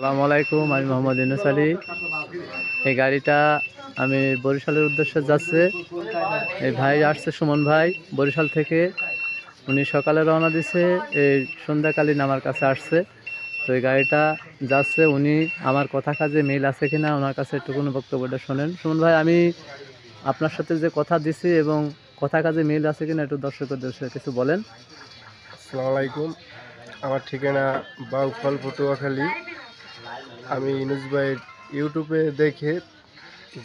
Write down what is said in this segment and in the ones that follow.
আসসালামু আলাইকুম, আমি মোহাম্মদ ইউনুস আলী। এই গাড়িটা আমি বরিশালের উদ্দেশ্যে যাচ্ছে। এই ভাই আসছে, সুমন ভাই বরিশাল থেকে। উনি সকালে রওনা দিছে, এই সন্ধ্যাকালীন আমার কাছে আসছে। তো এই গাড়িটা যাচ্ছে, উনি আমার কথা কাজে মিল আছে কিনা ওনার কাছে একটুকুনি বক্তব্যটা শোনেন। সুমন ভাই, আমি আপনার সাথে যে কথা দিছি এবং কথা কাজে মিল আছে কিনা একটু দর্শকদের উদ্দেশ্যে কিছু বলেন। আসসালামু আলাইকুম। আমার ঠিকানা বাউফল পটুয়াখালী। আমি ইউনুস ভাইয়ের ইউটিউবে দেখে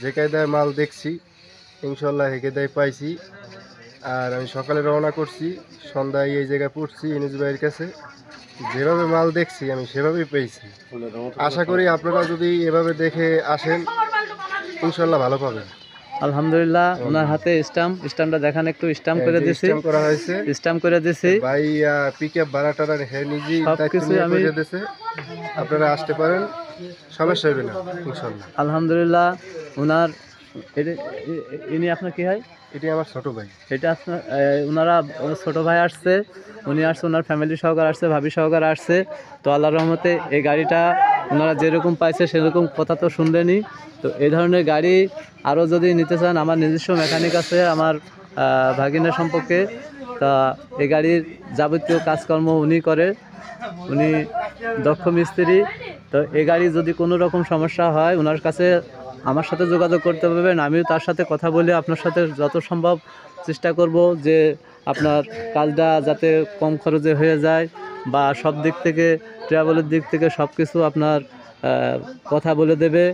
যে কায়দায় মাল দেখছি, ইনশাল্লাহ হে কায়দায় পাইছি। আর আমি সকালে রওনা করছি, সন্ধ্যায় এই জায়গায় পড়ছি ইউনুস ভাইয়ের কাছে। যেভাবে মাল দেখছি আমি সেভাবেই পেয়েছি। আশা করি আপনারা যদি এভাবে দেখে আসেন, ইনশাল্লাহ ভালো পাবেন। আলহামদুলিল্লাহ, ওনার হাতে স্টাম্পটা দেখান, একটু স্টাম্প করে দিছি, স্ট্যাম্প করা হয়েছে। স্টাম্প করে দিছি। ভাই পিকআপ ভাড়া টাড়া নিজেই সব দায়িত্ব কিছু নিয়ে আমি করে দিয়েছে। আপনারা আসতে পারেন, সমস্যা হবে না ইনশাল্লাহ। আলহামদুলিল্লাহ। ওনার ইনি আপনার কি হয়? এটি আমার ছোট ভাই। এটা আপনার ওনারা ছোটো ভাই আসছে, উনি আসছে, ওনার ফ্যামিলি সহকারে আসছে, ভাবি সহকারে আসছে। তো আল্লাহর রহমতে এই গাড়িটা ওনারা যেরকম পাইছে সেরকম কথা তো শুনলেনি। তো এই ধরনের গাড়ি আরও যদি নিতে চান, আমার নিজস্ব মেকানিক আছে আমার ভাগিনা সম্পর্কে। তা এই গাড়ির যাবতীয় কাজকর্ম উনি করে, উনি দক্ষ মিস্ত্রি। তো এই গাড়ি যদি কোনো রকম সমস্যা হয় ওনার কাছে আমার সাথে যোগাযোগ করতে পারবেন। আমিও তার সাথে কথা বলে আপনার সাথে যত সম্ভব চেষ্টা করব যে আপনার কাজটা যাতে কম খরচে হয়ে যায়, বা সব দিক থেকে ট্রাভেলের দিক থেকে সব কিছু আপনার কথা বলে দেবে।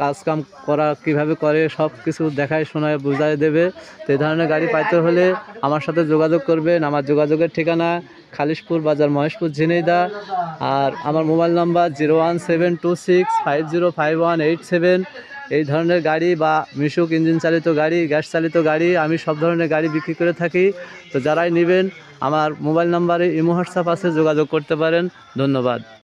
কাজ কাম করা কিভাবে করে সব কিছু দেখায় শোনায় বুঝায় দেবে। তো এই ধরনের গাড়ি পাইতে হলে আমার সাথে যোগাযোগ করবেন। আমার যোগাযোগের ঠিকানা খালিশপুর বাজার, মহেশপুর, ঝিনাইদহ। আর আমার মোবাইল নাম্বার 01726505187। এই ধরনের গাড়ি বা মিশুক ইঞ্জিন চালিত গাড়ি, গ্যাস চালিত গাড়ি, আমি সব ধরনের গাড়ি বিক্রি করে থাকি। তো যারাই নেবেন আমার মোবাইল নাম্বারে ইমো হোয়াটসঅ্যাপ আছে, যোগাযোগ করতে পারেন। ধন্যবাদ।